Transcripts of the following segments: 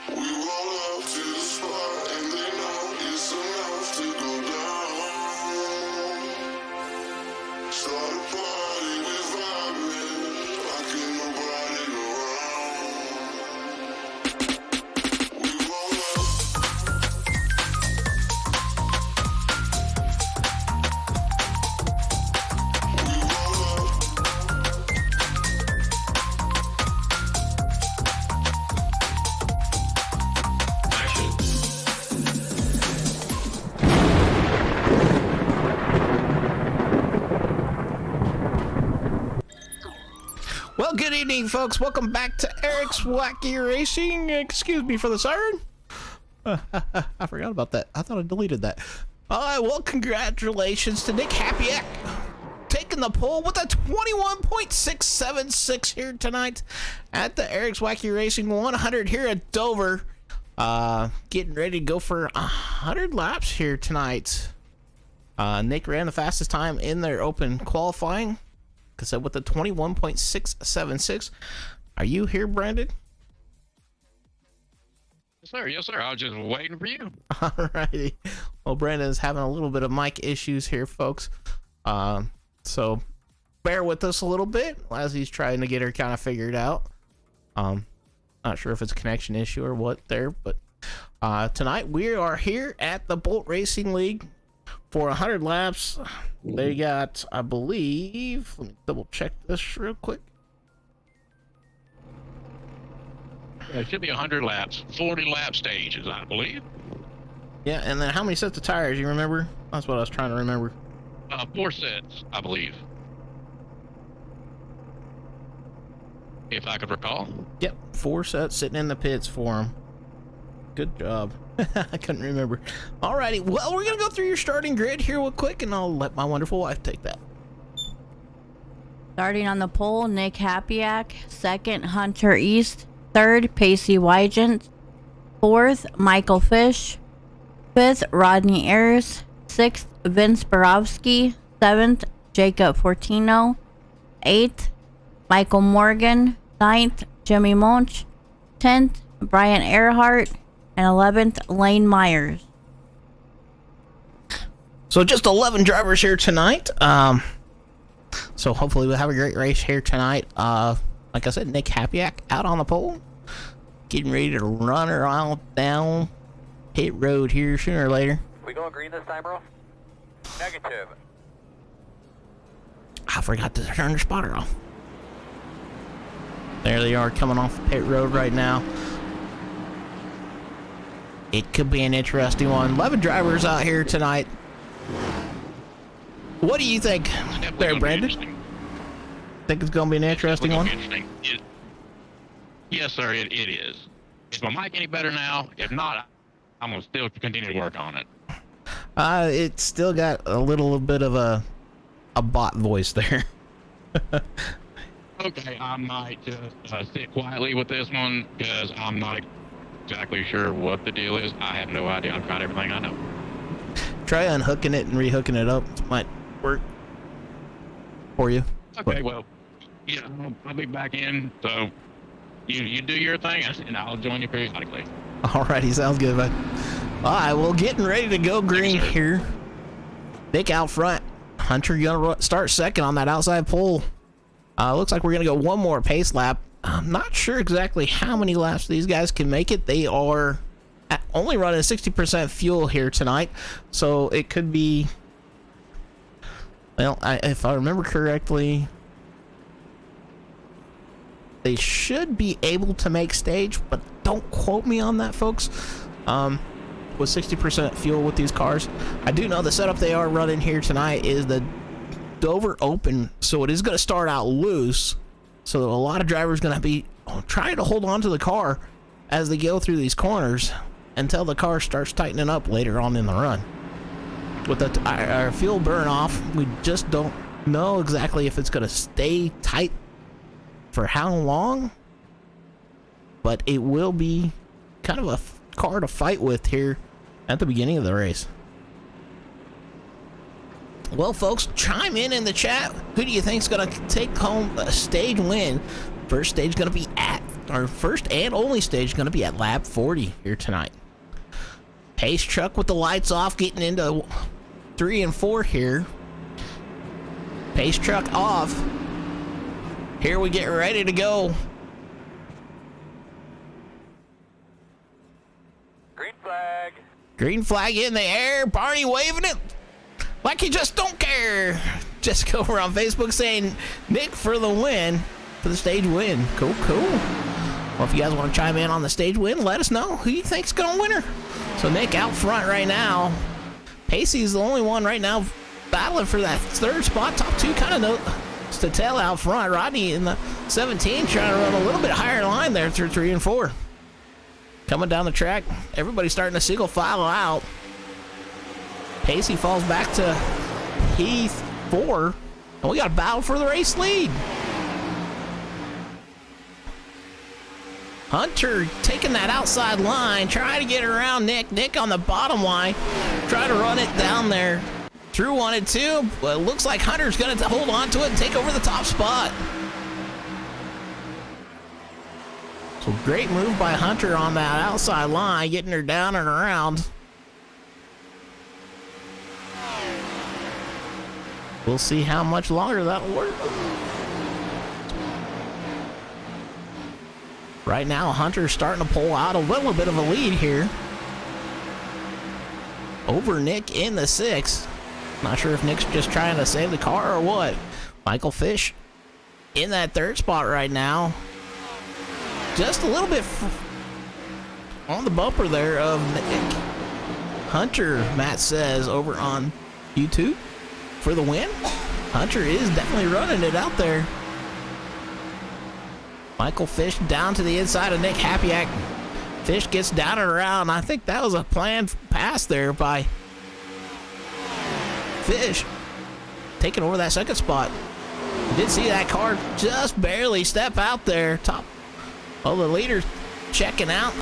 We roll up to the spot and they know it's enough to go down. Start a party, we vibing like ain't nobody around. We roll up. We roll up. Well, good evening, folks. Welcome back to Eric's Wacky Racing. Excuse me for the siren. I forgot about that. I thought I deleted that. All right, well, congratulations to Nick Happyack taking the pole with a 21.676 here tonight at the Eric's Wacky Racing 100 here at Dover. Getting ready to go for 100 laps here tonight. Nick ran the fastest time in their open qualifying. Like I said, with a 21.676. Are you here, Brandon? Yes, sir. Yes, sir. I was just waiting for you. Alrighty. Well, Brandon is having a little bit of mic issues here, folks. So bear with us a little bit as he's trying to get her kind of figured out. Not sure if it's a connection issue or what there, but tonight we are here at the Bolt Racing League for 100 laps. They got, I believe, let me double check this real quick. Yeah, it should be 100 laps, 40 lap stages, I believe. Yeah, and then how many sets of tires, you remember? That's what I was trying to remember. 4 sets, I believe. If I could recall. Yep, 4 sets sitting in the pits for him. Good job. I couldn't remember. Alrighty, well, we're gonna go through your starting grid here real quick, and I'll let my wonderful wife take that. Starting on the pole, Nick Happyack. Second, Hunter East. Third, Pacey Wygant. Fourth, Michael Fish. Fifth, Rodney Ayers. Sixth, Vince Borowski. Seventh, Jacob Fortino. Eighth, Michael Morgan. Ninth, Jimmy Monch. 10th, Brian Earhart. And 11th, Lane Myers. So just 11 drivers here tonight. So hopefully we'll have a great race here tonight. Like I said, Nick Happyack out on the pole, getting ready to run her out down pit road here sooner or later. We going green this time, bro? Negative. I forgot to turn the spotter off. There they are coming off the pit road right now. It could be an interesting one. 11 drivers out here tonight. What do you think there, Brandon? Think it's going to be an interesting one? Yes, sir, it is. Is my mic any better now? If not, I'm going to still continue to work on it. It's still got a little bit of a bot voice there. Okay, I might just sit quietly with this one because I'm not exactly sure what the deal is. I have no idea. I've tried everything I know. Try unhooking it and rehooking it up. It might work for you. Okay, well, yeah, I'll be back in. So you do your thing, and I'll join you periodically. Alrighty, sounds good, bud. Alright, well, getting ready to go green here. Nick out front. Hunter gonna start second on that outside pole. Looks like we're gonna go one more pace lap. I'm not sure exactly how many laps these guys can make it. They are only running 60% fuel here tonight, so it could be, well, if I remember correctly, they should be able to make stage, but don't quote me on that, folks. With 60% fuel with these cars, I do know the setup they are running here tonight is the Dover Open, so it is going to start out loose. So a lot of drivers going to be trying to hold on to the car as they go through these corners until the car starts tightening up later on in the run. With our fuel burn off, we just don't know exactly if it's going to stay tight for how long, but it will be kind of a car to fight with here at the beginning of the race. Well, folks, chime in the chat. Who do you think's gonna take home a stage win? First stage gonna be at our first and only stage is going to be at lap 40 here tonight. Pace truck with the lights off, getting into 3 and 4 here. Pace truck off. Here we get ready to go. Green flag. Green flag in the air. Barney waving it like he just don't care. Just go over on Facebook saying Nick for the win, for the stage win. Cool. Well, if you guys want to chime in on the stage win, let us know who you think's going to win her. So Nick out front right now. Pacey's the only one right now battling for that third spot. Top two kind of to tell out front. Rodney in the 17 trying to run a little bit higher line there through 3 and 4. Coming down the track, everybody's starting to single file out. Pacey falls back to Heath 4, and we got a battle for the race lead. Hunter taking that outside line, trying to get around Nick. Nick on the bottom line, trying to run it down there. Through 1 and 2, but it looks like Hunter's going to hold on to it and take over the top spot. So great move by Hunter on that outside line, getting her down and around. We'll see how much longer that'll work. Right now, Hunter's starting to pull out a little bit of a lead here over Nick in the 6. Not sure if Nick's just trying to save the car or what. Michael Fish in that third spot right now. Just a little bit on the bumper there of Nick. Hunter, Matt says, over on YouTube for the win. Hunter is definitely running it out there. Michael Fish down to the inside of Nick Hapiak. Fish gets down and around. I think that was a planned pass there by Fish. Taking over that second spot. You did see that car just barely step out there. Top. Oh, the leader checking out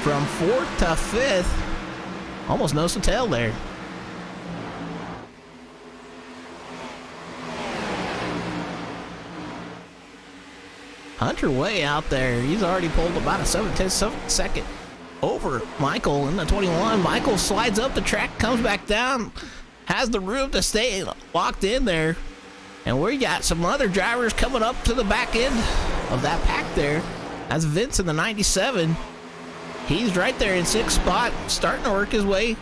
from 4th to 5th. Almost nose to tail there. Hunter way out there. He's already pulled about a 7/10 second over Michael in the 21. Michael slides up the track, comes back down, has the room to stay locked in there. And we got some other drivers coming up to the back end of that pack there. That's Vince in the 97. He's right there in 6th spot, starting to work his way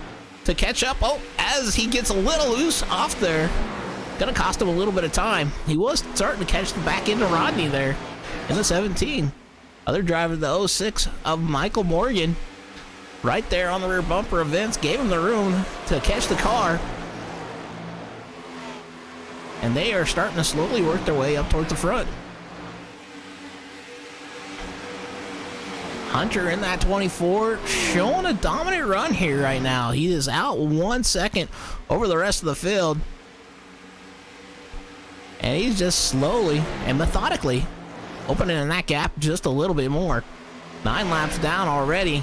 to catch up. Oh, as he gets a little loose off there. Gonna cost him a little bit of time. He was starting to catch the back end of Rodney there in the 17. Other driver, the 06 of Michael Morgan, right there on the rear bumper of Vince, gave him the room to catch the car. And they are starting to slowly work their way up towards the front. Hunter in that 24, showing a dominant run here right now. He is out 1 second over the rest of the field. And he's just slowly and methodically opening that gap just a little bit more. 9 laps down already.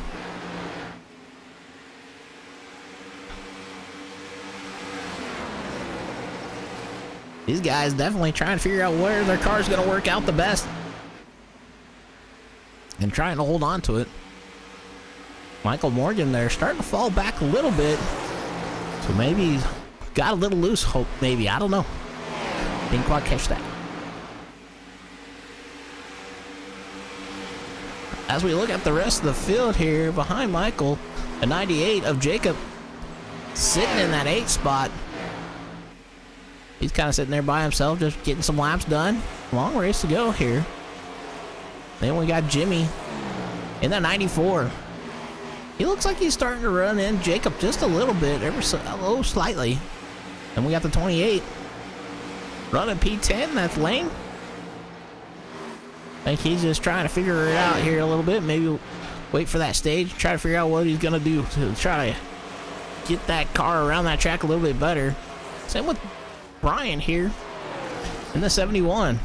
These guys definitely trying to figure out where their car's going to work out the best. And trying to hold on to it. Michael Morgan there starting to fall back a little bit. So maybe he's got a little loose hope, maybe. I don't know. Didn't quite catch that. As we look at the rest of the field here, behind Michael, the 98 of Jacob sitting in that 8th spot. He's kind of sitting there by himself, just getting some laps done. Long race to go here. Then we got Jimmy in the 94. He looks like he's starting to run in Jacob just a little bit, slightly. And we got the 28 running P10. That's Lane. I think he's just trying to figure it out here a little bit. Maybe wait for that stage, try to figure out what he's gonna do to try to get that car around that track a little bit better. Same with Brian here in the 71.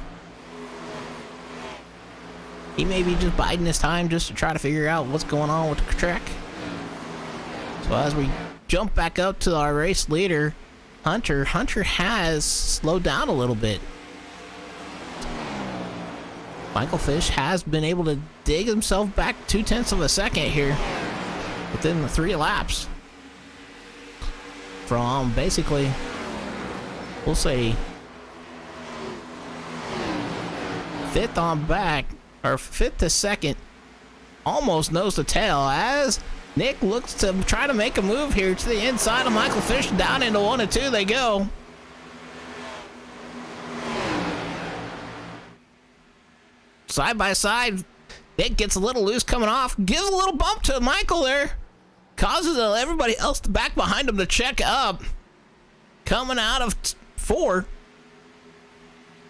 He may be just biding his time just to try to figure out what's going on with the track. So as we jump back up to our race leader, Hunter has slowed down a little bit. Michael Fish has been able to dig himself back 0.2 of a second here within the 3 laps. From basically, we'll say, 5th on back, or 5th to 2nd, almost nose to tail as Nick looks to try to make a move here to the inside of Michael Fish. Down into 1 and 2 they go. Side by side, Nick gets a little loose coming off, gives a little bump to Michael there, causes everybody else back behind him to check up. Coming out of 4,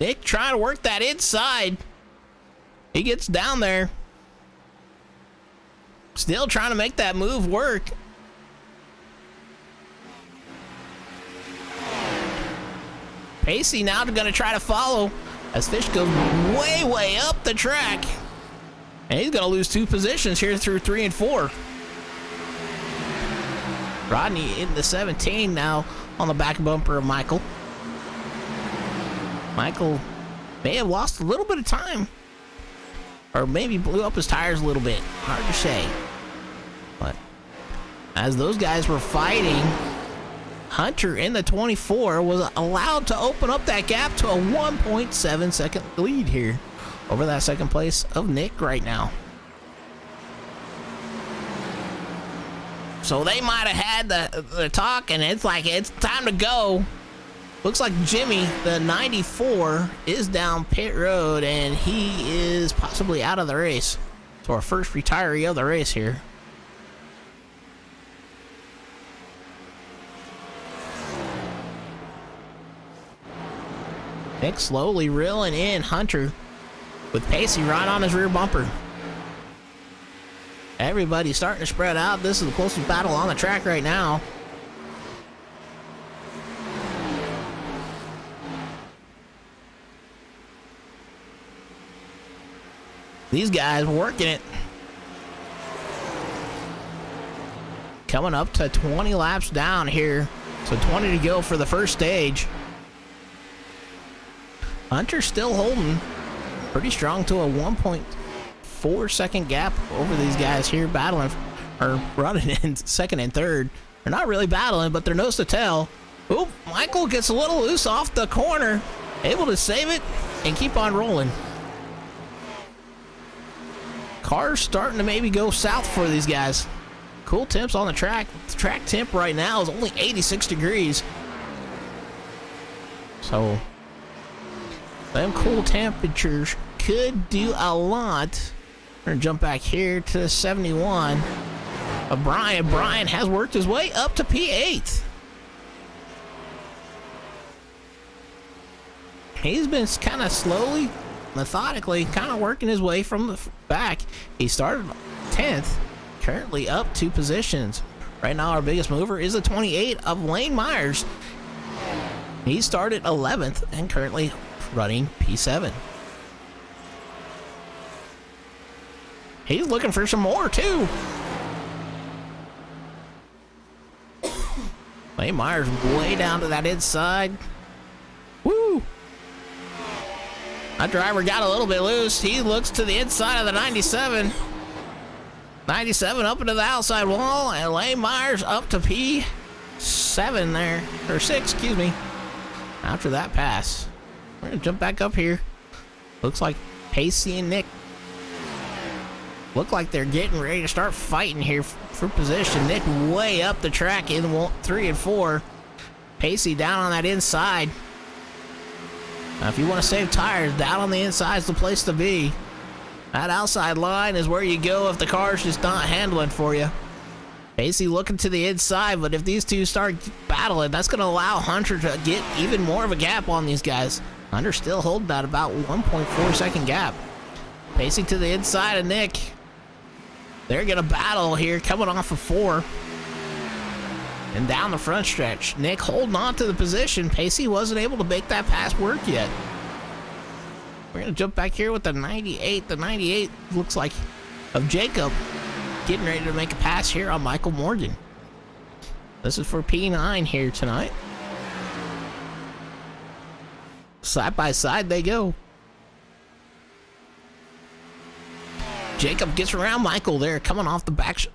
Nick trying to work that inside. He gets down there, still trying to make that move work. Pacey now going to try to follow as Fish goes way up the track. And he's going to lose 2 positions here through 3 and 4. Rodney in the 17 now on the back bumper of Michael. Michael may have lost a little bit of time, or maybe blew up his tires a little bit. Hard to say. But as those guys were fighting, Hunter in the 24 was allowed to open up that gap to a 1.7 second lead here over that second place of Nick right now. So they might have had the talk, and it's like, it's time to go. Looks like Jimmy, the 94, is down pit road, and he is possibly out of the race. So our first retiree of the race here. Nick slowly reeling in Hunter with Pacey right on his rear bumper. Everybody's starting to spread out. This is the closest battle on the track right now. These guys working it. Coming up to 20 laps down here. So 20 to go for the first stage. Hunter's still holding pretty strong to a 1.4 second gap over these guys here, battling or running in 2nd and 3rd. They're not really battling, but they're nose to tail. Oop, Michael gets a little loose off the corner, able to save it and keep on rolling. Cars starting to maybe go south for these guys. Cool temps on the track. The track temp right now is only 86 degrees. So them cool temperatures could do a lot. We're gonna jump back here to 71 of Brian. Brian has worked his way up to P8. He's been kind of slowly, methodically, kind of working his way from the back. He started 10th, currently up 2 positions. Right now, our biggest mover is the 28 of Lane Myers. He started 11th and currently running P7. He's looking for some more too. Lane Myers way down to that inside. Woo! That driver got a little bit loose. He looks to the inside of the 97. 97 up into the outside wall, and Lane Myers up to P7 there, or 6, excuse me. After that pass, we're gonna jump back up here. Looks like Pacey and Nick look like they're getting ready to start fighting here for position. Nick way up the track in 3 and 4. Pacey down on that inside. Now, if you want to save tires, down on the inside is the place to be. That outside line is where you go if the car's just not handling for you. Pacey looking to the inside, but if these two start battling, that's going to allow Hunter to get even more of a gap on these guys. Hunter still holding that about 1.4 second gap. Pacey to the inside of Nick. They're going to battle here, coming off of 4. And down the front stretch, Nick holding on to the position. Pacey wasn't able to make that pass work yet. We're going to jump back here with the 98. The 98 looks like of Jacob getting ready to make a pass here on Michael Morgan. This is for P9 here tonight. Side by side they go. Jacob gets around Michael there, coming off the back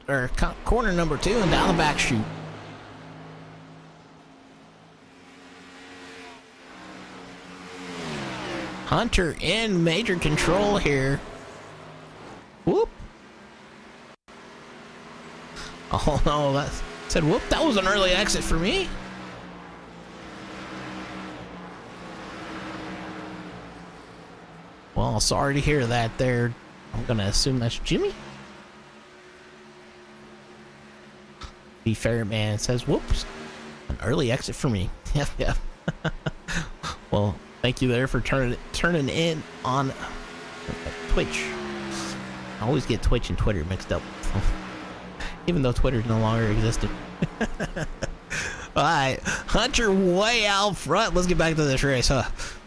corner number 2 and down the back chute. Hunter in major control here. Whoop. Oh no, that said whoop. That was an early exit for me. Well, sorry to hear that there. I'm gonna assume that's Jimmy. Be fair, man. Says whoops. An early exit for me. Yep, yep. Well, thank you there for turning in on Twitch. I always get Twitch and Twitter mixed up. Even though Twitter's no longer existed. Alright, Hunter way out front. Let's get back to this race, huh?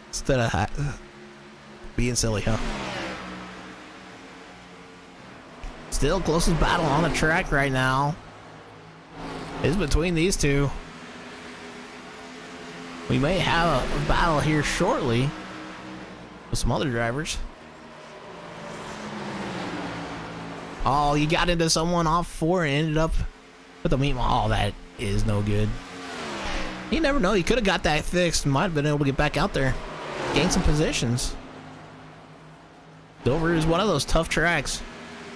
Instead of being silly, huh? Still closest battle on the track right now is between these two. We may have a battle here shortly with some other drivers. Oh, you got into someone off 4 and ended up with a meat. Oh, that is no good. You never know. You could have got that fixed. Might have been able to get back out there, gain some positions. Dover is one of those tough tracks.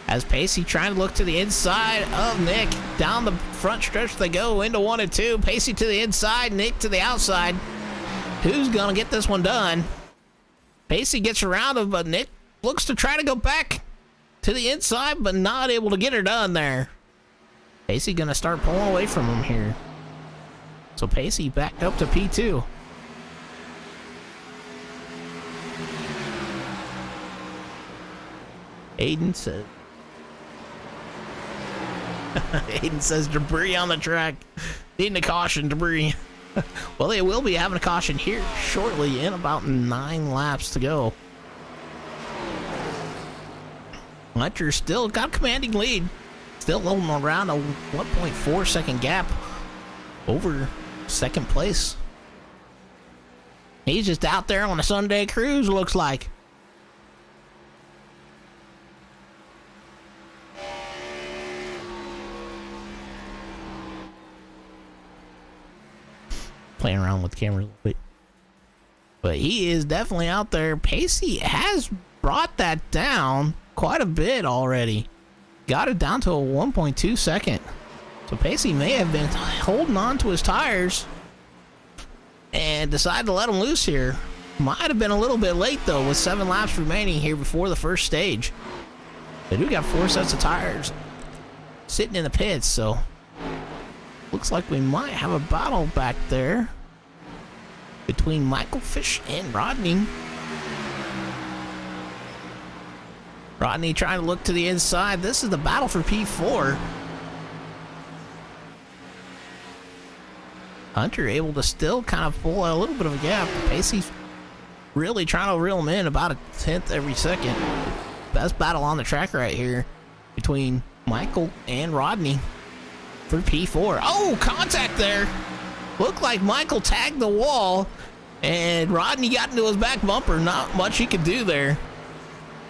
As Pacey trying to look to the inside of Nick. Down the front stretch they go into 1 and 2. Pacey to the inside, Nick to the outside. Who's going to get this one done? Pacey gets around him, but Nick looks to try to go back to the inside, but not able to get her done there. Pacey going to start pulling away from him here. So Pacey back up to P2. Aiden says... Aiden says debris on the track. Needing a caution, debris. Well, they will be having a caution here shortly in about 9 laps to go. Hunter still got a commanding lead. Still holding around a 1.4 second gap over second place. He's just out there on a Sunday cruise, looks like. Playing around with the camera a little bit. But he is definitely out there. Pacey has brought that down quite a bit already. Got it down to a 1.2 second. So Pacey may have been holding on to his tires and decided to let them loose here. Might have been a little bit late though, with 7 laps remaining here before the first stage. They do got 4 sets of tires sitting in the pits, so looks like we might have a battle back there between Michael Fish and Rodney. Rodney trying to look to the inside. This is the battle for P4. Hunter able to still kind of pull a little bit of a gap. Pacey's really trying to reel him in about a 10th every second. Best battle on the track right here between Michael and Rodney for P4. Oh, contact there. Looked like Michael tagged the wall and Rodney got into his back bumper. Not much he could do there.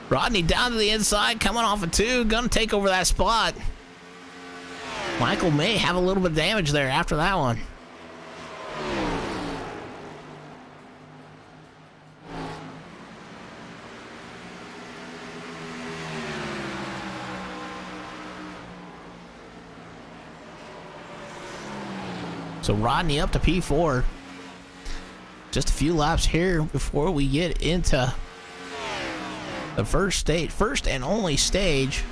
Rodney down to the inside, coming off a 2, gonna take over that spot. Michael may have a little bit of damage there after that one. So Rodney up to P4. Just a few laps here before we get into the first and only stage.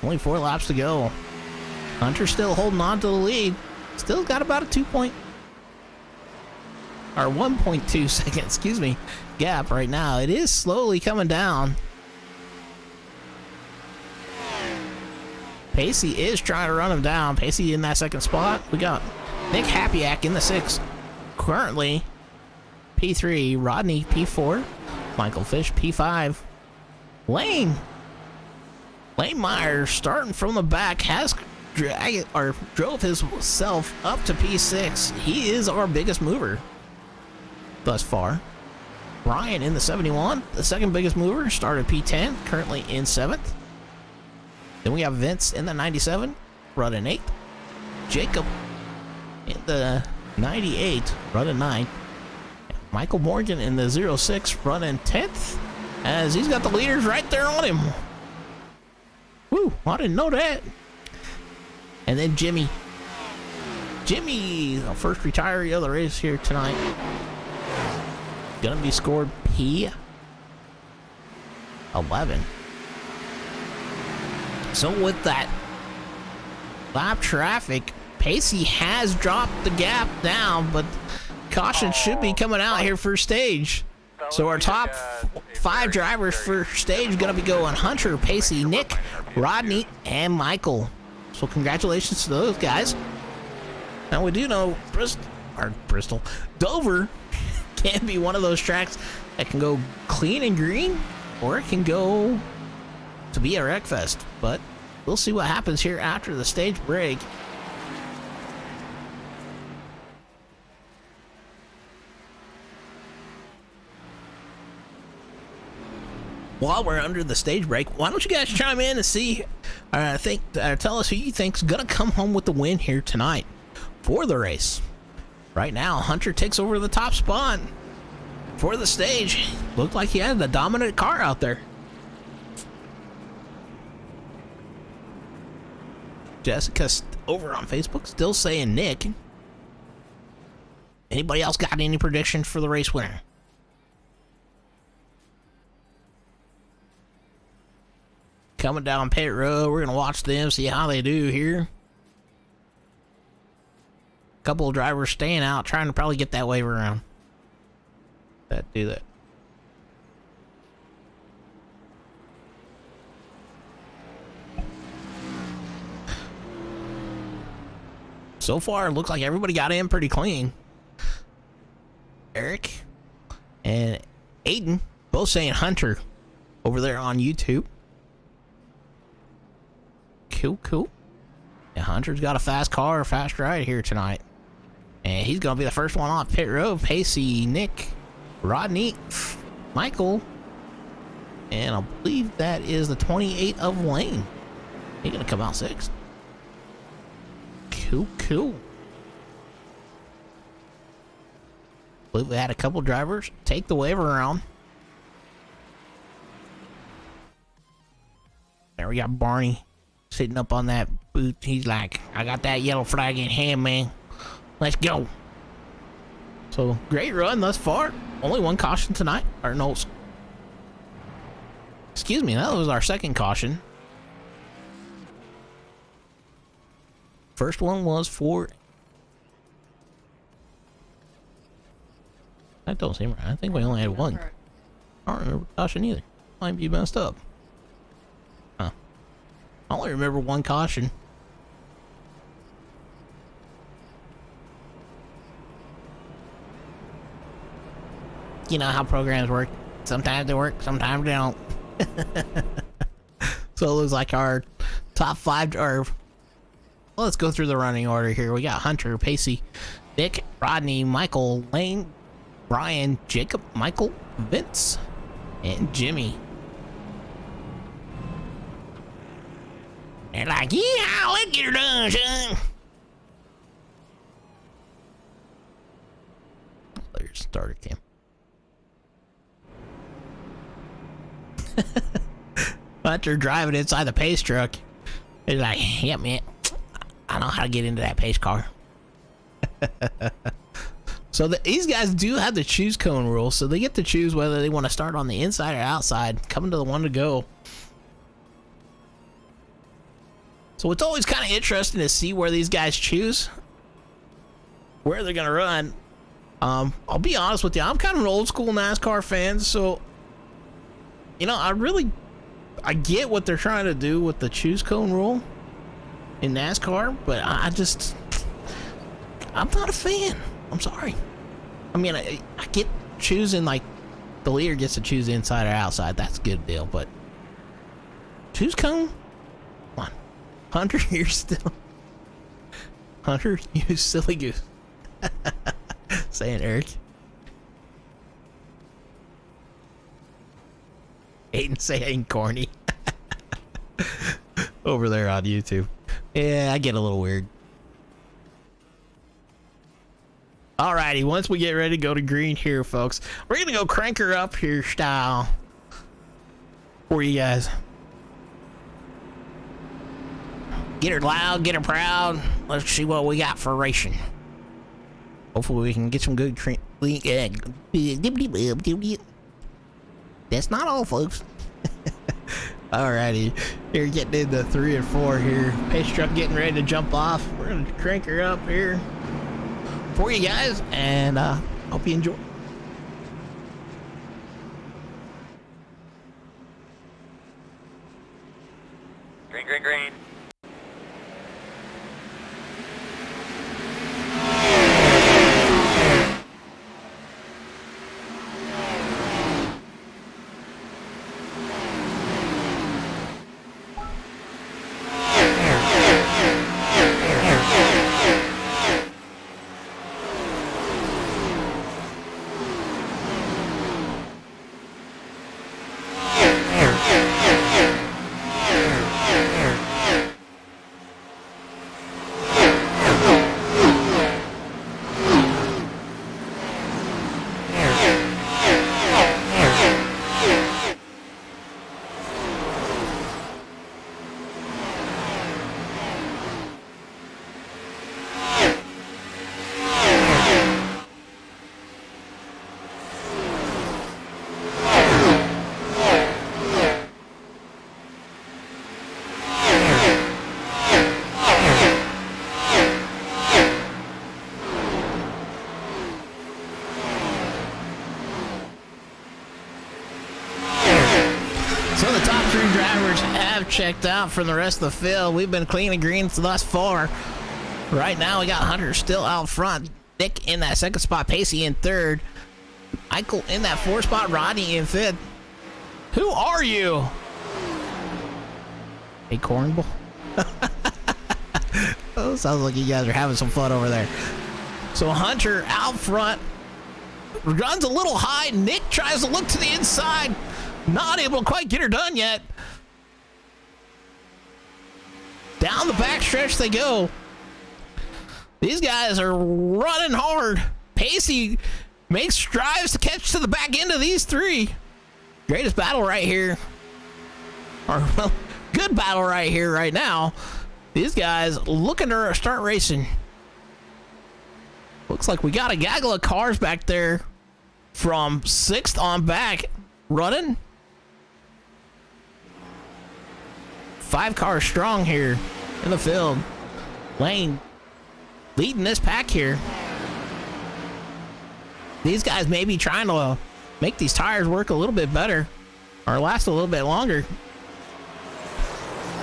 Only 4 laps to go. Hunter still holding on to the lead. Still got about a 1.2 second, excuse me, gap right now. It is slowly coming down. Pacey is trying to run him down. Pacey in that second spot. We got Nick Hapiak in the 6th. Currently P3, Rodney P4, Michael Fish P5. Lane Meyer starting from the back has drove himself up to P6. He is our biggest mover thus far. Ryan in the 71, the second biggest mover, started P10, currently in 7th. Then we have Vince in the 97, running 8th. Jacob in the 98, running 9. Michael Morgan in the 06, running 10th, as he's got the leaders right there on him. Woo, I didn't know that. And then Jimmy, the first retiree of the race here tonight, gonna be scored P11. So with that lap traffic, Pacey has dropped the gap down, but caution should be coming out here for stage. So our top 5 drivers for stage going to be going Hunter, Pacey, Nick, Rodney, and Michael. So congratulations to those guys. Now we do know Bristol, Dover can be one of those tracks that can go clean and green, or it can go to be a wreck fest. But we'll see what happens here after the stage break. While we're under the stage break, why don't you guys chime in and see, tell us who you think's gonna come home with the win here tonight for the race. Right now, Hunter takes over the top spot for the stage. Looked like he had the dominant car out there. Jessica's over on Facebook still saying Nick. Anybody else got any predictions for the race winner? Coming down pit road, we're gonna watch them, see how they do here. Couple of drivers staying out, trying to probably get that wave around. Do that. So far, it looks like everybody got in pretty clean. Eric and Aiden both saying Hunter over there on YouTube. Cool. Yeah, Hunter's got a fast car, a fast ride here tonight. And he's going to be the first one off pit road. Pacey, Nick, Rodney, Michael, and I believe that is the 28 of Lane. He's going to come out 6th. Cool. I believe we had a couple drivers take the wave around. There we got Barney sitting up on that boot. He's like, I got that yellow flag in hand, man. Let's go. So, great run thus far. Only one caution tonight. Or no. Excuse me, that was our second caution. First one was for... That don't seem right. I think we only had one. I don't remember caution either. Might be messed up. Huh. I only remember one caution. You know how programs work. Sometimes they work, sometimes they don't. So it looks like our top 5, or well, let's go through the running order here. We got Hunter, Pacey, Nick, Rodney, Michael, Lane, Brian, Jacob, Michael, Vince, and Jimmy. They're like, yeah, let's get her done, son. There's starter cam. Hunter driving inside the pace truck. He's like, yeah, man, I know how to get into that pace car. So these guys do have the choose cone rule, so they get to choose whether they want to start on the inside or outside, coming to the one to go. So it's always kind of interesting to see where these guys choose, where they're going to run. I'll be honest with you, I'm kind of an old school NASCAR fan, so, you know, I get what they're trying to do with the choose cone rule in NASCAR, but I'm not a fan. I'm sorry. I mean, I get choosing, like, the leader gets to choose inside or outside. That's a good deal, but choose cone? Come on. Hunter, you're still... Hunter, you silly goose. Saying Eric. Aiden saying corny. over there on YouTube. Yeah, I get a little weird. Alrighty, once we get ready to go to green here, folks, we're gonna go crank her up here style for you guys. Get her loud, get her proud. Let's see what we got for racing. Hopefully we can get some good that's not all, folks. Alrighty, here getting into 3 and 4 here. Pace truck getting ready to jump off. We're gonna crank her up here for you guys, and hope you enjoy. Green, green, green. So the top 3 drivers have checked out from the rest of the field. We've been clean and green thus far. Right now we got Hunter still out front, Nick in that 2nd spot, Pacey in 3rd, Michael in that 4th spot, Rodney in 5th. Who are you? A cornball? Oh, sounds like you guys are having some fun over there. So Hunter out front, runs a little high. Nick tries to look to the inside. Not able to quite get her done yet. Down the back stretch they go. These guys are running hard. Pacey makes strives to catch to the back end of these 3. Greatest battle right here. Or, well, good battle right here right now. These guys looking to start racing. Looks like we got a gaggle of cars back there from 6th on back running. 5 cars strong here in the field. Lane leading this pack here. These guys may be trying to make these tires work a little bit better or last a little bit longer,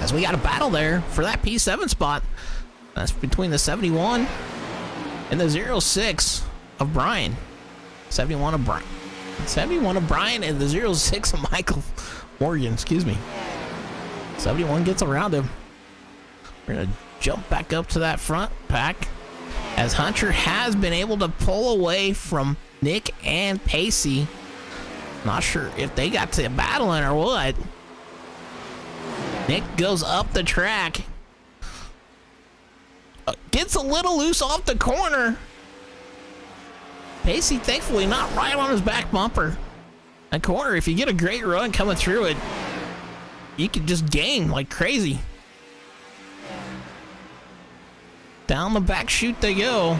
as we got a battle there for that P7 spot. That's between the 71 and the 06 of Brian. 71 of Brian. 71 of Brian and the 06 of Michael Morgan, excuse me. 71 gets around him. We're going to jump back up to that front pack, as Hunter has been able to pull away from Nick and Pacey. Not sure if they got to battling or what. Nick goes up the track. Gets a little loose off the corner. Pacey thankfully not right on his back bumper. That corner, if you get a great run coming through it, you can just gain like crazy. Down the back chute they go.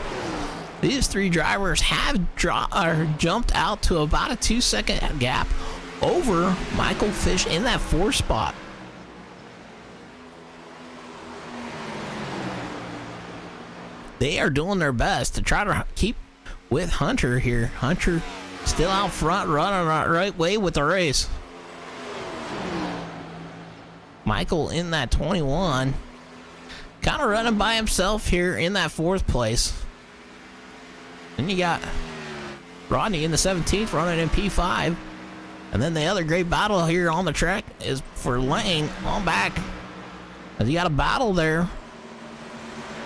These 3 drivers have jumped out to about a 2-second gap over Michael Fish in that 4th spot. They are doing their best to try to keep with Hunter here. Hunter still out front, running the right way with the race. Michael in that 21, kind of running by himself here in that 4th place. Then you got Rodney in the 17th running in P5. And then the other great battle here on the track is for Lane on back, as you got a battle there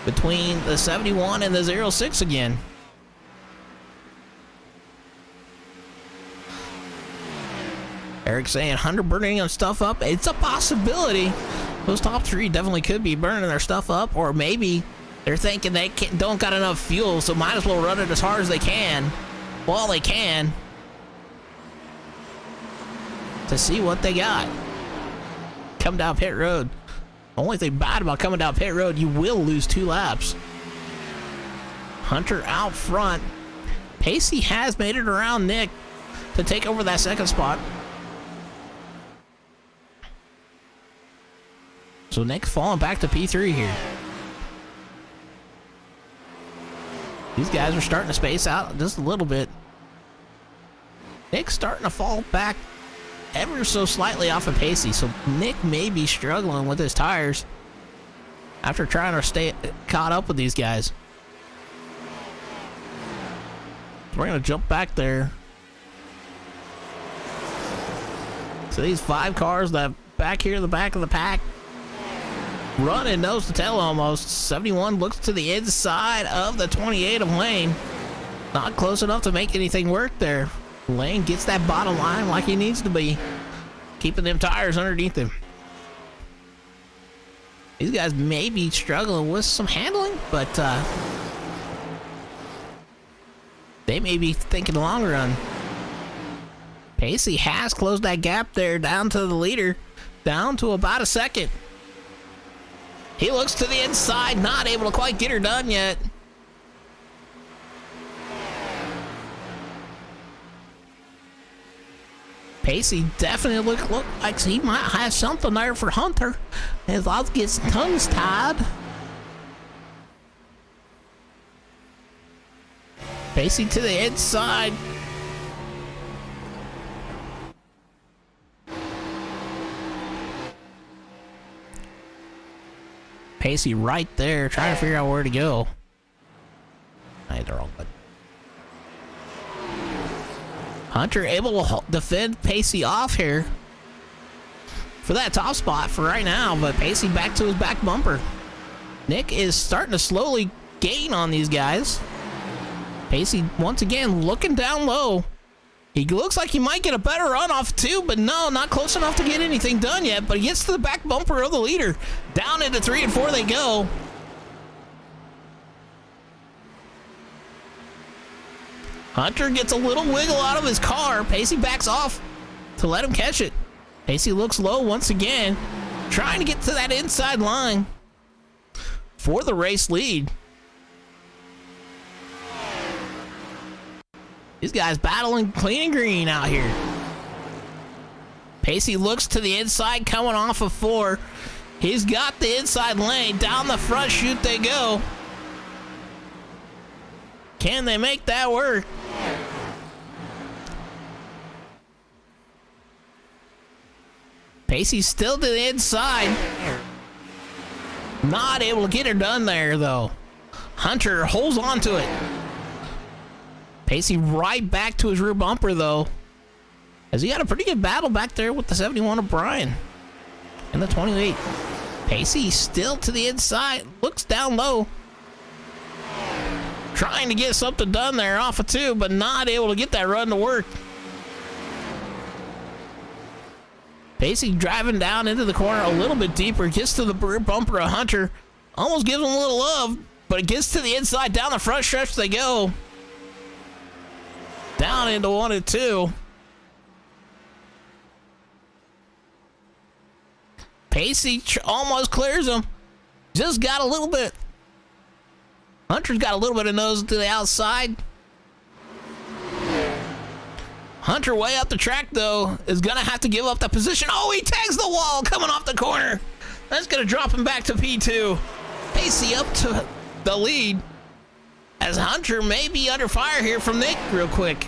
between the 71 and the 06 again. Eric saying Hunter burning on stuff up. It's a possibility. Those top three definitely could be burning their stuff up, or maybe they're thinking they don't got enough fuel, so might as well run it as hard as they can while they can to see what they got. Come down pit road. The only thing bad about coming down pit road, you will lose 2 laps. Hunter out front. Pacey has made it around Nick to take over that second spot. So Nick's falling back to P3 here. These guys are starting to space out just a little bit. Nick's starting to fall back ever so slightly off of Pacey, so Nick may be struggling with his tires after trying to stay caught up with these guys. We're going to jump back there. So these 5 cars that back here in the back of the pack, running nose to tail almost. 71 looks to the inside of the 28 of Lane. Not close enough to make anything work there. Lane gets that bottom line like he needs to be, keeping them tires underneath him. These guys may be struggling with some handling, but they may be thinking long run. Pacey has closed that gap there down to the leader, down to about a second. He looks to the inside, not able to quite get her done yet. Pacey definitely look like he might have something there for Hunter. His mouth gets tongues tied. Pacey to the inside. Pacey right there, trying to figure out where to go. They're all good. Hunter able to defend Pacey off here for that top spot for right now, but Pacey back to his back bumper. Nick is starting to slowly gain on these guys. Pacey once again looking down low. He looks like he might get a better run off too, but no, not close enough to get anything done yet, but he gets to the back bumper of the leader. Down into 3 and 4 they go. Hunter gets a little wiggle out of his car. Pacey backs off to let him catch it. Pacey looks low once again, trying to get to that inside line for the race lead. These guys battling clean and green out here. Pacey looks to the inside coming off of 4. He's got the inside lane. Down the front chute they go. Can they make that work? Pacey's still to the inside. Not able to get her done there, though. Hunter holds on to it. Pacey right back to his rear bumper, though, as he had a pretty good battle back there with the 71 of Brian and the 28. Pacey still to the inside, looks down low, trying to get something done there off of 2, but not able to get that run to work. Pacey driving down into the corner a little bit deeper, gets to the rear bumper of Hunter, almost gives him a little love, but it gets to the inside. Down the front stretch they go. Down into 1 and 2. Pacey almost clears him. Just got a little bit. Hunter's got a little bit of nose to the outside. Hunter way up the track, though, is going to have to give up that position. Oh, he tags the wall coming off the corner. That's going to drop him back to P2. Pacey up to the lead, as Hunter may be under fire here from Nick real quick.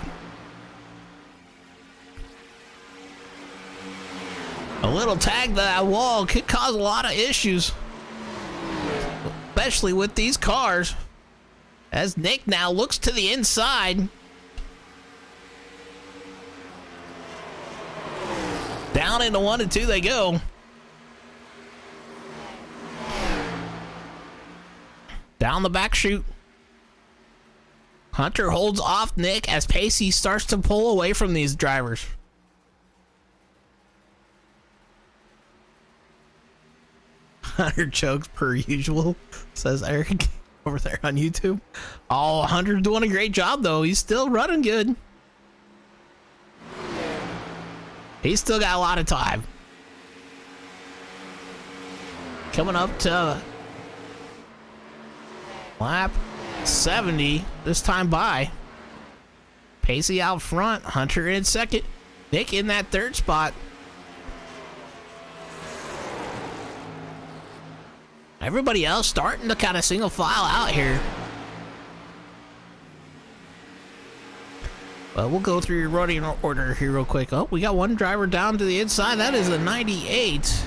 A little tag to that wall could cause a lot of issues, especially with these cars, as Nick now looks to the inside. Down into 1 and 2 they go. Down the back chute. Hunter holds off Nick as Pacey starts to pull away from these drivers. Hunter chokes per usual, says Eric over there on YouTube. Oh, Hunter's doing a great job though. He's still running good. He's still got a lot of time. Coming up to lap 70, this time by. Pacey out front, Hunter in second, Nick in that third spot. Everybody else starting to kind of single file out here. Well, we'll go through your running order here real quick. Oh, we got one driver down to the inside. That is a 98.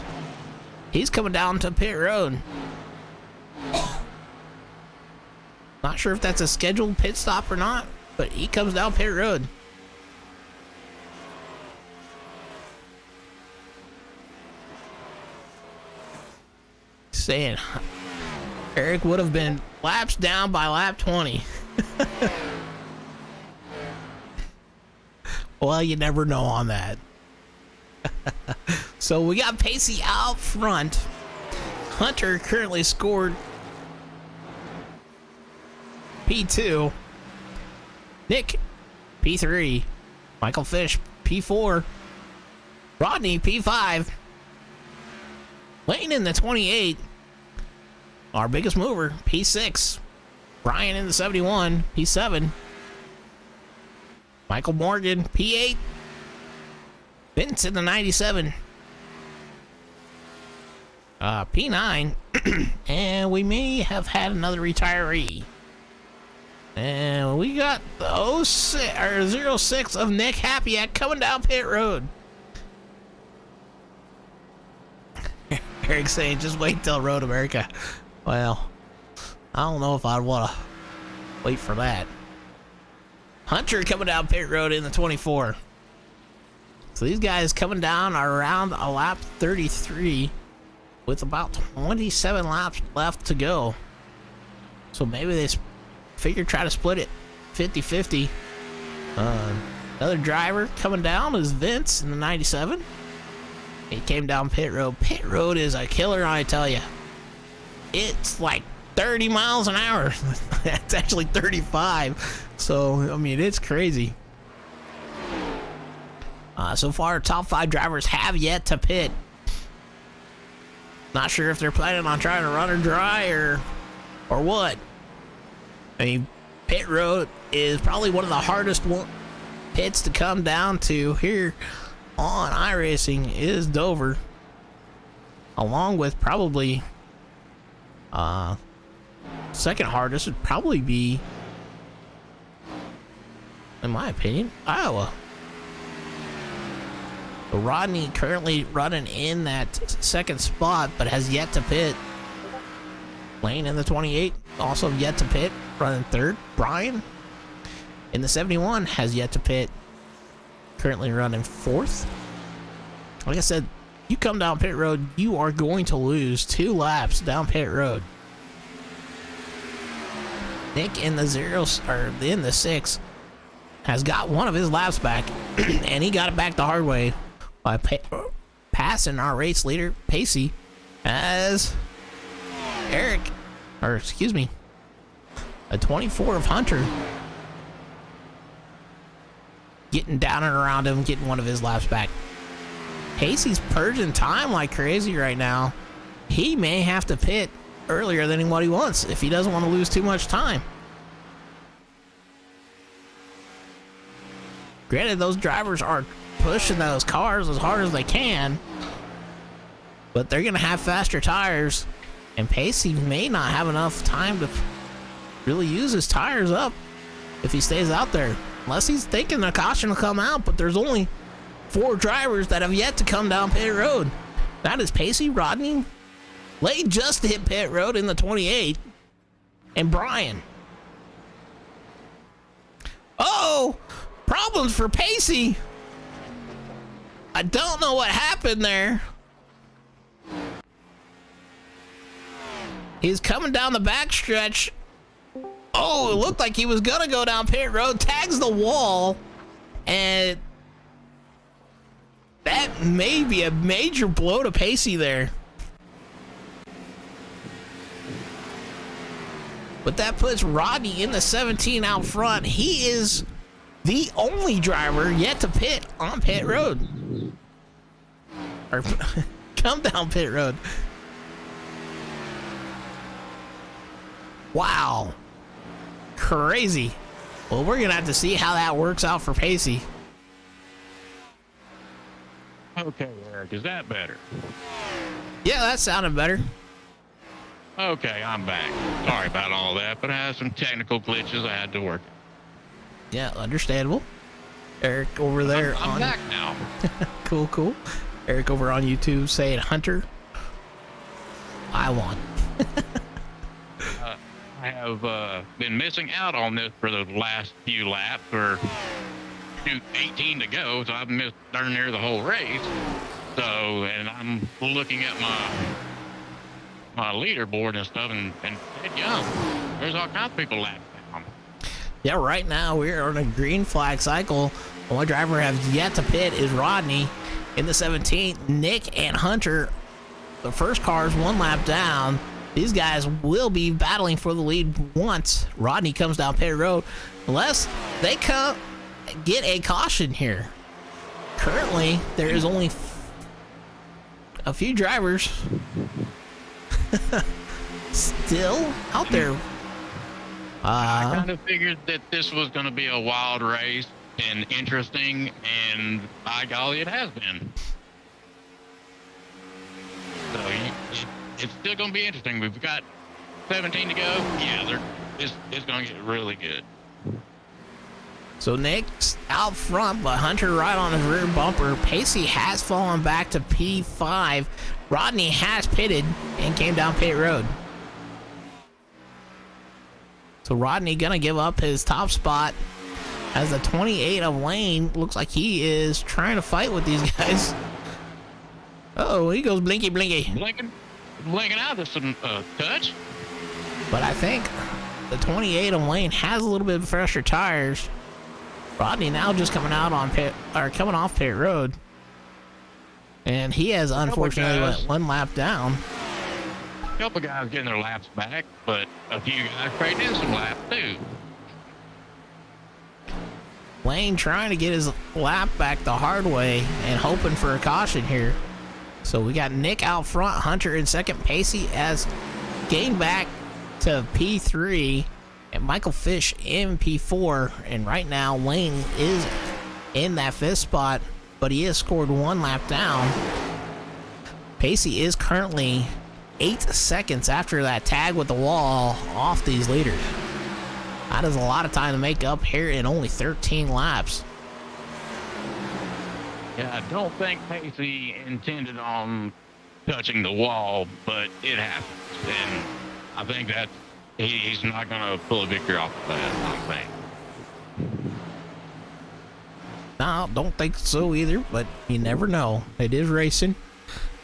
He's coming down to pit road. Not sure if that's a scheduled pit stop or not, but he comes down pit road. Saying Eric would have been laps down by lap 20. Well, you never know on that. So we got Pacey out front. Hunter currently scored P2. Nick, P3. Michael Fish, P4. Rodney, P5. Lane in the 28. Our biggest mover, P6. Brian in the 71, P7. Michael Morgan, P8. Vince in the 97. P9. And we may have had another retiree. And we got the 06 of Nick Happyack coming down pit road. Eric saying, just wait till Road America. Well, I don't know if I'd want to wait for that. Hunter coming down pit road in the 24. So these guys coming down around a lap 33 with about 27 laps left to go. So maybe they figure try to split it 50-50. Another driver coming down is Vince in the 97. He came down pit road. Pit road is a killer, I tell you. It's like 30 miles an hour. It's actually 35. So, I mean, it's crazy. So far, top 5 drivers have yet to pit. Not sure if they're planning on trying to run or dry or what. I mean, pit road is probably one of the hardest pits to come down to here on iRacing is Dover, along with probably second hardest would probably be, in my opinion, Iowa. Rodney currently running in that second spot, but has yet to pit. Lane in the 28 also yet to pit, running third. Brian in the 71 has yet to pit, currently running fourth. Like I said, you come down pit road, you are going to lose 2 laps down pit road. Nick in the in the 6 has got one of his laps back, and he got it back the hard way by passing our race leader Pacey as a 24 of Hunter getting down and around him, getting one of his laps back. Pacey's purging time like crazy right now. He may have to pit earlier than what he wants if he doesn't want to lose too much time. Granted, those drivers are pushing those cars as hard as they can, but they're going to have faster tires, and Pacey may not have enough time to really use his tires up if he stays out there, unless he's thinking the caution will come out. But there's only 4 drivers that have yet to come down pit road. That is Pacey, Rodney, Lane just hit pit road in the 28, and Brian. Oh, problems for Pacey. I don't know what happened there. He's coming down the backstretch. Oh, it looked like he was gonna go down pit road, tags the wall, and that may be a major blow to Pacey there. but that puts Rodney in the 17 out front. He is the only driver yet to pit on pit road. Or come down pit road. Wow. Crazy. Well, we're going to have to see how that works out for Pacey. Okay, Eric, is that better? Yeah, that sounded better. Okay, I'm back. Sorry about all that, but I had some technical glitches I had to work. Yeah, understandable. Eric over there I'm back now. Cool. Eric over on YouTube saying, Hunter, I won. I have been missing out on this for the last few laps, or 18 to go, so I've missed darn near the whole race. So, and I'm looking at my leaderboard and stuff, and dead young. There's all kinds of people lapping down. Yeah, right now we're on a green flag cycle. One driver has yet to pit is Rodney in the 17th. Nick and Hunter, the first cars one lap down. These guys will be battling for the lead once Rodney comes down pit road, unless they come get a caution here. Currently, there is only a few drivers still out there. I kind of figured that this was going to be a wild race and interesting, and by golly, it has been. So it's still going to be interesting. We've got 17 to go. Yeah, it's going to get really good. So Nick's out front, but Hunter right on his rear bumper. Pacey has fallen back to P5. Rodney has pitted and came down pit road. So Rodney gonna give up his top spot as the 28 of Lane looks like he is trying to fight with these guys. Oh, he goes blinky. Blinking out of some touch. But I think the 28 of Lane has a little bit of fresher tires. Rodney now just coming out on pit, or coming off pit road. And he has unfortunately went one lap down. A couple guys getting their laps back, but a few guys trading in some laps too. Lane trying to get his lap back the hard way and hoping for a caution here. So we got Nick out front, Hunter in second, Pacey as gained back to P3, and Michael Fish in P4. And right now Lane is in that fifth spot, but he has scored one lap down. Pacey is currently 8 seconds after that tag with the wall off these leaders. That is a lot of time to make up here in only 13 laps. Yeah, I don't think Pacey intended on touching the wall, but it happens. And I think that he's not going to pull a victory off of that, I think. No, don't think so either, but you never know. It is racing.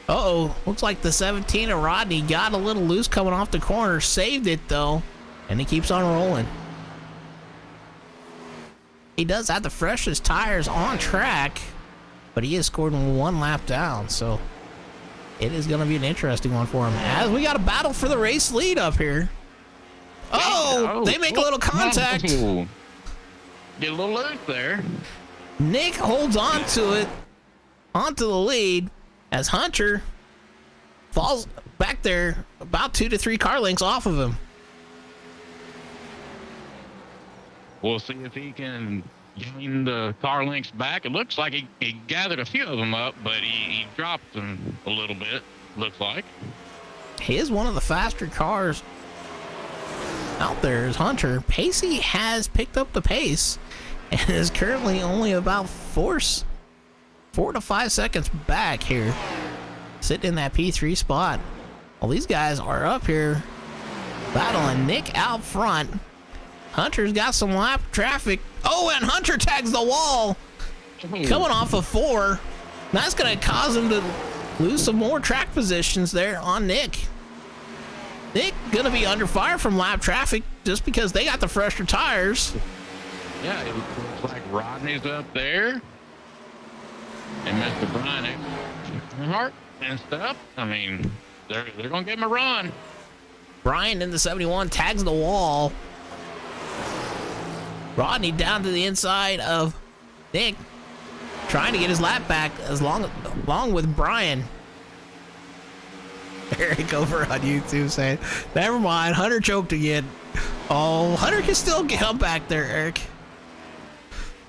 Uh-oh, looks like the 17 of Rodney got a little loose coming off the corner, saved it though, and he keeps on rolling. He does have the freshest tires on track, but he has scored one lap down, so it is going to be an interesting one for him. As we got a battle for the race lead up here. Oh, they make a little contact. Get a little loose there. Nick holds on to it, onto the lead, as Hunter falls back there about 2 to 3 car lengths off of him. We'll see if he can gain the car lengths back. It looks like he gathered a few of them up, but he dropped them a little bit, looks like. He is one of the faster cars out there is Hunter. Pacey has picked up the pace and is currently only about 4 to 5 seconds back here, sitting in that P3 spot. Well, these guys are up here battling. Nick out front. Hunter's got some lap traffic. Oh, and Hunter tags the wall coming off of 4. That's going to cause him to lose some more track positions there on Nick. Nick going to be under fire from lap traffic just because they got the fresher tires. Yeah, it looks like Rodney's up there. And Mr. Brian Hart and stuff. I mean, they're going to give him a run. Brian in the 71 tags the wall. Rodney down to the inside of Nick, trying to get his lap back along with Brian. Eric over on YouTube saying, never mind, Hunter choked again. Oh, Hunter can still come back there, Eric.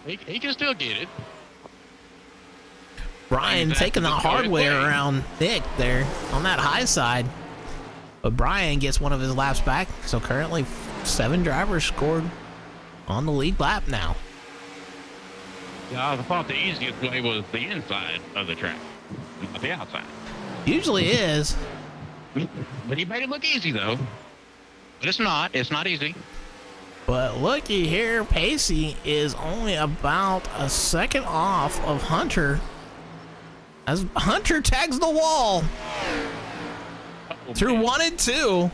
He can still get it. Brian taking the hard way around Nick there on that high side. But Brian gets one of his laps back. So currently 7 drivers scored on the lead lap now. Yeah, I thought the easiest way was the inside of the track, not the outside. Usually is. But he made it look easy, though. But it's not. It's not easy. But looky here, Pacey is only about a second off of Hunter as Hunter tags the wall through 1 and 2.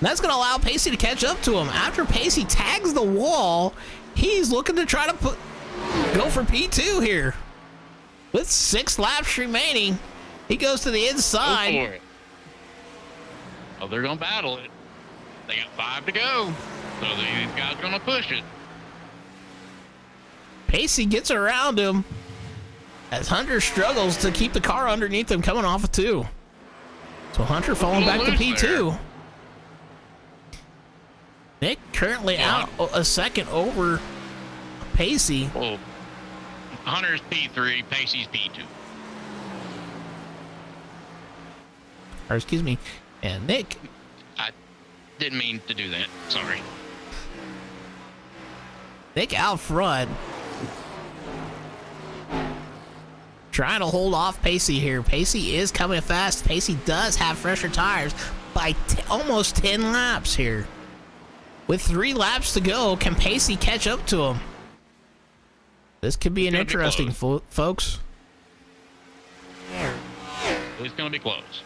That's going to allow Pacey to catch up to him. After Pacey tags the wall, he's looking to try to go for P2 here. With 6 laps remaining, he goes to the inside. Go for it. Oh, they're going to battle it. They got 5 to go. So these guys are going to push it. Pacey gets around him as Hunter struggles to keep the car underneath him coming off of 2. So Hunter falling back to P2. There. Nick currently out a second over Pacey. Well, Hunter's P3, Pacey's P2. Or excuse me, and Nick. I didn't mean to do that. Sorry. Nick out front. Trying to hold off Pacey here. Pacey is coming fast. Pacey does have fresher tires by almost 10 laps here. With 3 laps to go, can Pacey catch up to him? This could be an interesting, folks. It's going to be close.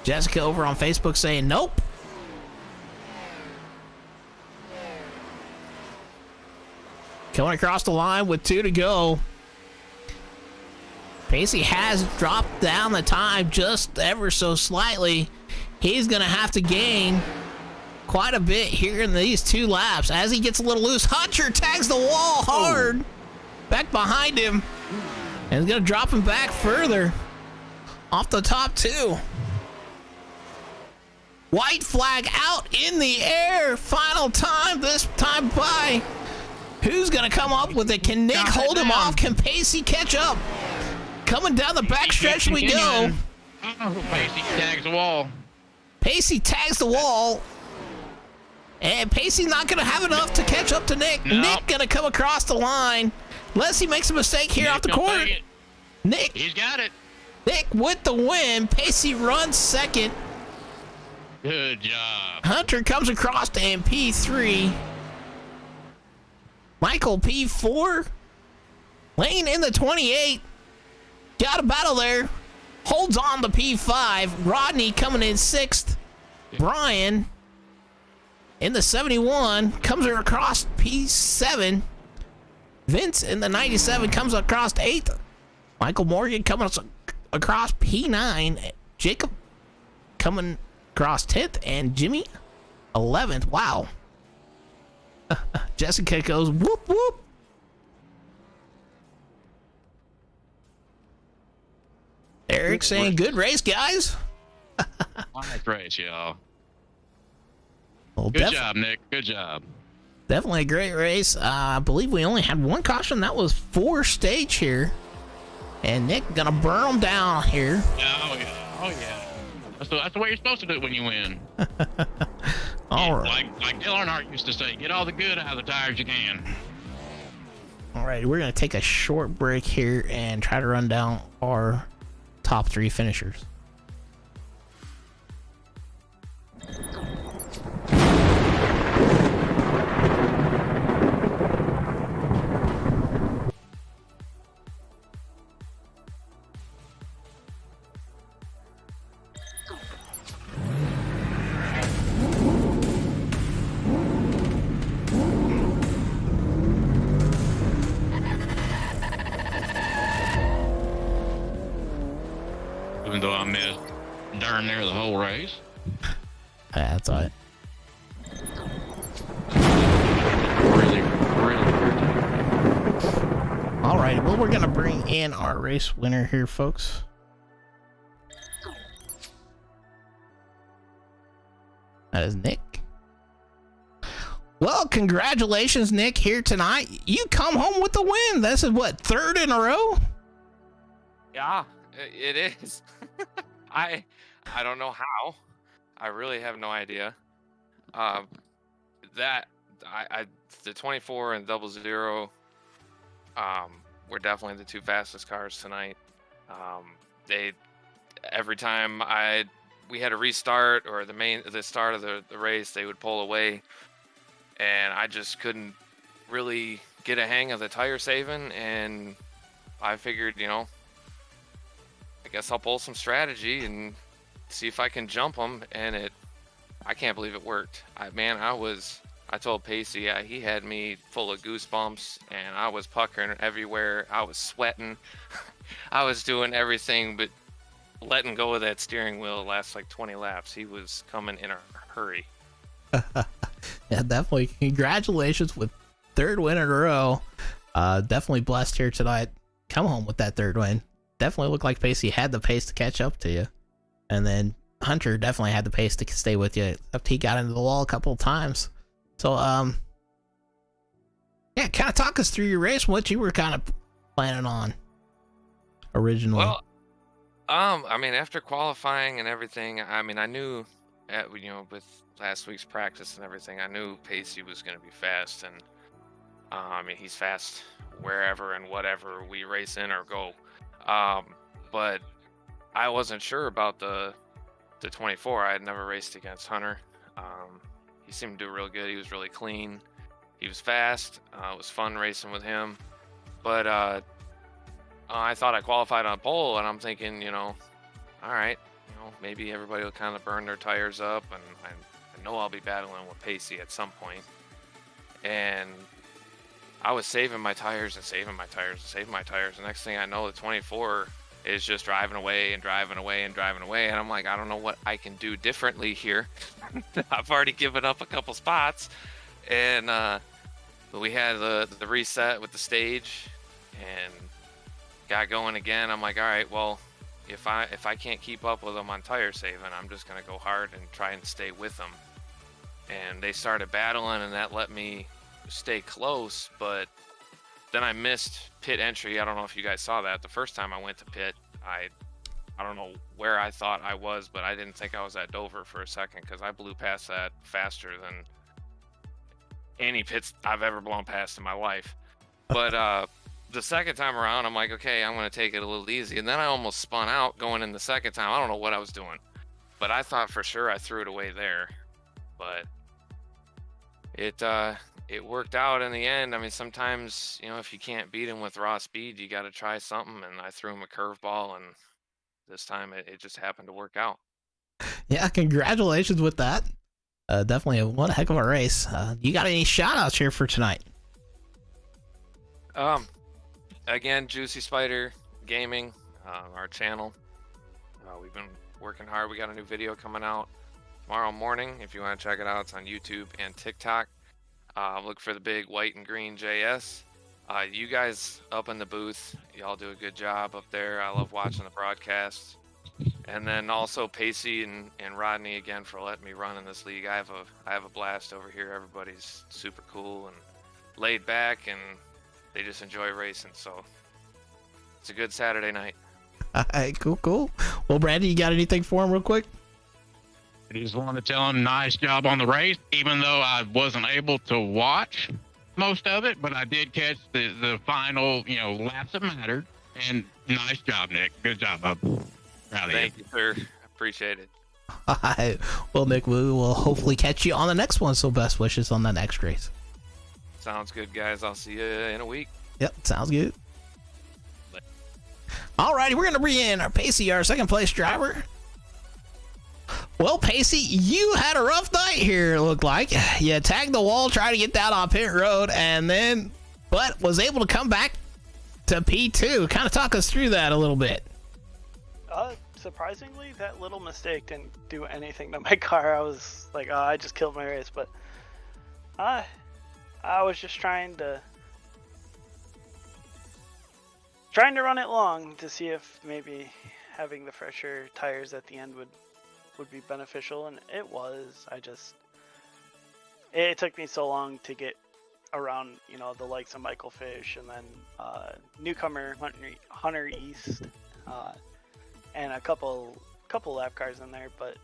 Jessica over on Facebook saying, nope. Coming across the line with 2 to go. Pacey has dropped down the time just ever so slightly. He's going to have to gain quite a bit here in these 2 laps. As he gets a little loose, Hunter tags the wall hard. Back behind him. And he's going to drop him back further. Off the top 2. White flag out in the air. Final time, this time by. Who's going to come up with it? Can Nick hold him off? Can Pacey catch up? Coming down the backstretch we go. Pacey tags the wall. Pacey tags the wall. And Pacey's not going to have enough to catch up to Nick. Nope. Nick going to come across the line. Unless he makes a mistake here off the corner. Nick. He's got it. Nick with the win. Pacey runs second. Good job. Hunter comes across to P3. Michael P4. Lane in the 28. Got a battle there. Holds on to P5. Rodney coming in 6th. Brian in the 71 comes across P7. Vince in the 97 comes across 8th. Michael Morgan coming across P9. Jacob coming across 10th. And Jimmy 11th. Wow. Jessica goes whoop whoop. Eric saying good race, guys. Nice race, y'all. Well, Good job, Nick. Good job. Definitely a great race. I believe we only had 1 caution. That was 4 stage here. And Nick gonna burn them down here. Oh, yeah. Oh, yeah. That's the way you're supposed to do it when you win. All right. Like Dale Earnhardt used to say, get all the good out of the tires you can. All right, we're gonna take a short break here and try to run down our top 3 finishers. Even though I missed darn near the whole race. Yeah, that's all right. Really, really. All right, well, we're gonna bring in our race winner here, folks. That is Nick. Well, congratulations, Nick, here tonight. You come home with the win. This is what, third in a row? Yeah, it is. I don't know how. I really have no idea. That the 24 and 00 were definitely the two fastest cars tonight. They every time we had a restart or the start of the race, they would pull away, and I just couldn't really get a hang of the tire saving, and I figured, I guess I'll pull some strategy and see if I can jump them, and I can't believe it worked. I told Pacey, he had me full of goosebumps, and I was puckering everywhere. I was sweating. I was doing everything but letting go of that steering wheel the last like 20 laps. He was coming in a hurry. Yeah, definitely. Congratulations with third win in a row. Definitely blessed here tonight. Come home with that third win. Definitely looked like Pacey had the pace to catch up to you. And then Hunter definitely had the pace to stay with you, except he got into the wall a couple of times. So, yeah, kind of talk us through your race, what you were kind of planning on originally. Well, after qualifying and everything, I knew, with last week's practice and everything, I knew Pacey was going to be fast, and he's fast wherever and whatever we race in or go. But I wasn't sure about the 24. I had never raced against Hunter. He seemed to do real good. He was really clean. He was fast. It was fun racing with him. But I thought I qualified on pole, and I'm thinking, all right, maybe everybody will kind of burn their tires up, and I know I'll be battling with Pacey at some point. And I was saving my tires and saving my tires and saving my tires. The next thing I know, the 24 is just driving away and driving away and driving away. And I'm like, I don't know what I can do differently here. I've already given up a couple spots. And we had the reset with the stage and got going again. I'm like, all right, well, if I can't keep up with them on tire saving, I'm just going to go hard and try and stay with them. And they started battling, and that let me stay close, but then I missed pit entry. I don't know if you guys saw that. The first time I went to pit, I don't know where I thought I was, but I didn't think I was at Dover for a second, because I blew past that faster than any pits I've ever blown past in my life. But the second time around, I'm like, okay, I'm going to take it a little easy. And then I almost spun out going in the second time. I don't know what I was doing, but I thought for sure I threw it away there. But it worked out in the end. Sometimes, if you can't beat him with raw speed, you got to try something. And I threw him a curveball, and this time it just happened to work out. Yeah, congratulations with that. Definitely one heck of a race. You got any shout outs here for tonight? Again, Juicy Spider Gaming, our channel. We've been working hard. We got a new video coming out tomorrow morning. If you want to check it out, it's on YouTube and TikTok. Look for the big white and green JS. You guys up in the booth, y'all do a good job up there. I love watching the broadcasts. And then also Pacey and Rodney again for letting me run in this league. I have a blast over here. Everybody's super cool and laid back, and they just enjoy racing. So it's a good Saturday night. All right, cool. Well, Brandon, you got anything for him real quick? I just wanted to tell him nice job on the race, even though I wasn't able to watch most of it, but I did catch the final, laps that mattered. And nice job, Nick. Good job, bub. Proud of Thank you, sir. Appreciate it. All right. Well, Nick, we will hopefully catch you on the next one. So best wishes on the next race. Sounds good, guys. I'll see you in a week. Yep, sounds good. All righty, we're going to bring in our Pacey, our second place driver. Well, Pacey, you had a rough night here, it looked like. You tagged the wall, tried to get down on pit road, but was able to come back to P2. Kind of talk us through that a little bit. surprisingly, that little mistake didn't do anything to my car. I was like, oh, I just killed my race, but I was just trying to run it long to see if maybe having the fresher tires at the end would be beneficial, and it was. It took me so long to get around, the likes of Michael Fish, and then newcomer Hunter East, and a couple lap cars in there, but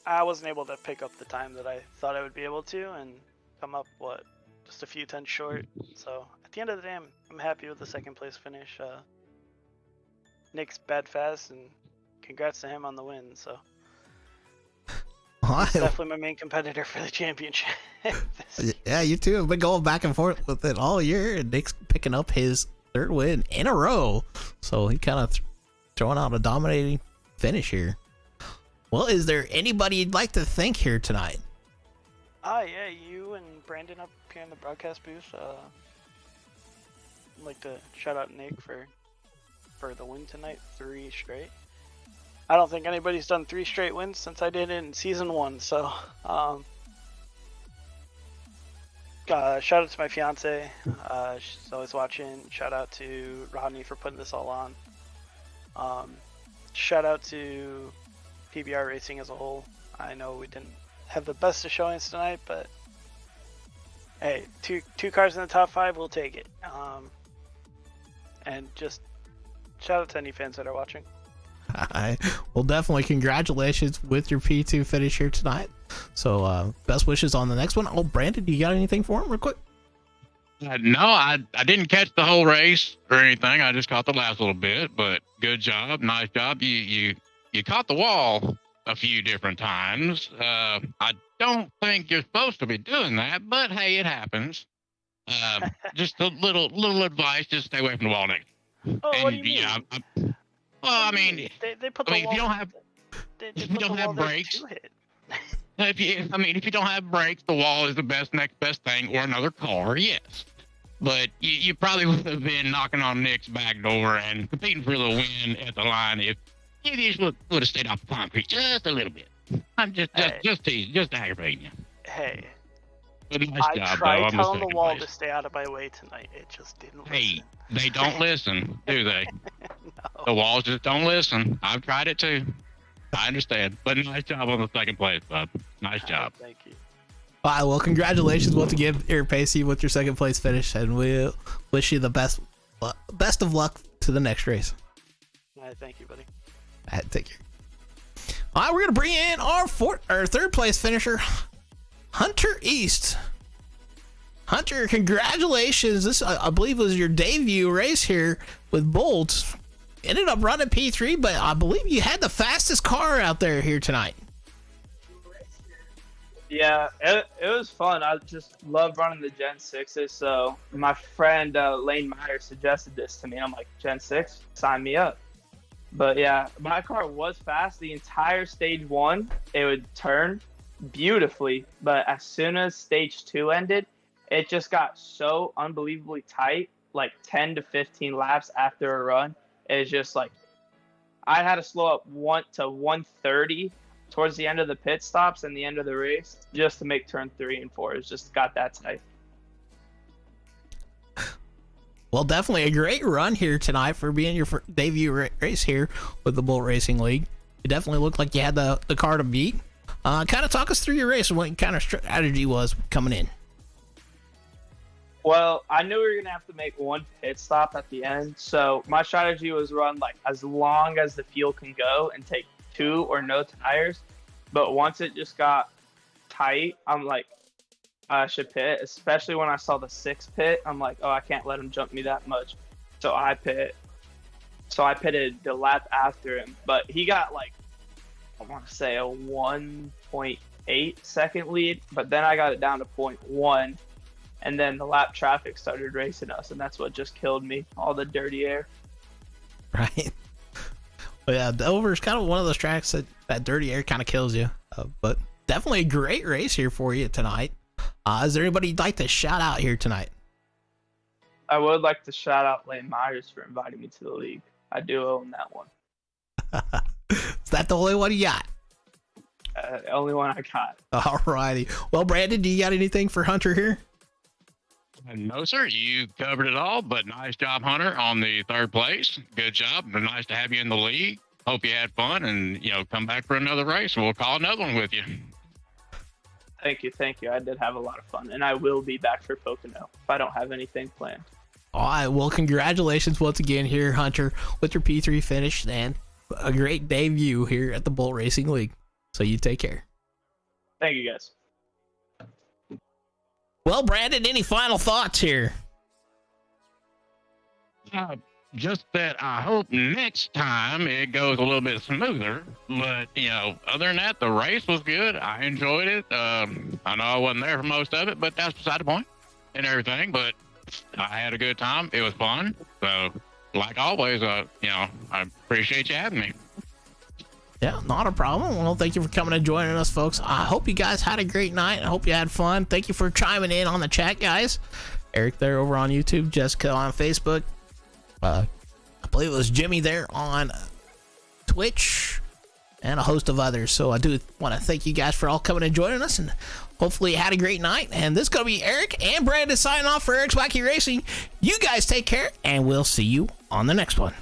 I wasn't able to pick up the time that I thought I would be able to, and come up just a few tenths short. So at the end of the day, I'm happy with the second place finish. Nick's bad fast, and congrats to him on the win. So he's definitely my main competitor for the championship. Yeah, you two have been going back and forth with it all year, and Nick's picking up his third win in a row. So he kind of throwing out a dominating finish here. Well, is there anybody you'd like to thank here tonight? Yeah, you and Brandon up here in the broadcast booth. I'd like to shout out Nick for the win tonight, 3 straight. I don't think anybody's done 3 straight wins since I did it in season 1. So, shout out to my fiance. She's always watching. Shout out to Rodney for putting this all on. Shout out to PBR Racing as a whole. I know we didn't have the best of showings tonight, but hey, two cars in the top 5, we'll take it. And just shout out to any fans that are watching. Well, definitely congratulations with your P2 finish here tonight. So best wishes on the next one. Oh, Brandon, you got anything for him real quick? No, I didn't catch the whole race or anything. I just caught the last little bit, but good job. Nice job. You caught the wall a few different times. I don't think you're supposed to be doing that, but hey, it happens. Just a little advice, just stay away from the wall next. Oh, what do you mean? Yeah, well, I mean, they put the wall. if you don't have, they if you don't have brakes, hit. if you don't have brakes, the wall is the next best thing, or another car, yes. But you probably would have been knocking on Nick's back door and competing for the win at the line if you just would have stayed off the concrete just a little bit. I'm just teasing, just aggravating you. Hey. But nice I job, tried though. telling the wall to stay out of my way tonight. It just didn't listen. Hey, they don't listen, do they? No. The walls just don't listen. I've tried it too. I understand. But nice job on the second place, bud. Nice job. Thank you. All right, well, congratulations once again, Eric Pacey, with your second place finish, and we'll wish you the best of luck to the next race. All right, thank you, buddy. All right, take care. All right, we're gonna bring in our third place finisher, Hunter East. Hunter, congratulations! This, I believe, was your debut race here with Bolt. Ended up running P3, but I believe you had the fastest car out there here tonight. Yeah, it was fun. I just love running the Gen 6s. So my friend Lane Meyer suggested this to me. I'm like, Gen 6? Sign me up. But yeah, my car was fast. The entire stage 1, it would turn beautifully. But as soon as stage 2 ended, it just got so unbelievably tight, like 10 to 15 laps after a run. It's just like, I had to slow up 130 towards the end of the pit stops and the end of the race just to make turn 3 and 4. It's just got that tight. Well, definitely a great run here tonight for being your debut race here with the Bolt Racing League. It definitely looked like you had the car to beat. Kind of talk us through your race and what kind of strategy was coming in. Well, I knew we were going to have to make one pit stop at the end, so my strategy was run like as long as the fuel can go and take 2 or no tires. But once it just got tight, I'm like, I should pit, especially when I saw the 6 pit. I'm like, oh, I can't let him jump me that much. So I pit. So I pitted the lap after him, but he got like, I want to say a 1.8 second lead, but then I got it down to 0.1. And then the lap traffic started racing us, and that's what just killed me. All the dirty air. Right. Well, yeah, Dover is kind of one of those tracks that dirty air kind of kills you. But definitely a great race here for you tonight. Is there anybody you'd like to shout out here tonight? I would like to shout out Lane Myers for inviting me to the league. I do own that one. Is that the only one you got? The only one I got. Alrighty. Well, Brandon, do you got anything for Hunter here? No, sir. You covered it all, but nice job, Hunter, on the third place. Good job. Nice to have you in the league. Hope you had fun and, come back for another race. We'll call another one with you. Thank you. I did have a lot of fun, and I will be back for Pocono if I don't have anything planned. All right. Well, congratulations once again here, Hunter, with your P3 finish and a great debut here at the Bull Racing League. So you take care. Thank you, guys. Well, Brandon, any final thoughts here? Just that I hope next time it goes a little bit smoother. But, other than that, the race was good. I enjoyed it. I know I wasn't there for most of it, but that's beside the point and everything. But I had a good time. It was fun. So, like always, I appreciate you having me. Yeah, not a problem. Well, thank you for coming and joining us, folks. I hope you guys had a great night. I hope you had fun. Thank you for chiming in on the chat, guys. Eric there over on YouTube, Jessica on Facebook. I believe it was Jimmy there on Twitch, and a host of others. So I do want to thank you guys for all coming and joining us, and hopefully you had a great night. And this is going to be Eric and Brandon signing off for Eric's Wacky Racing. You guys take care, and we'll see you on the next one.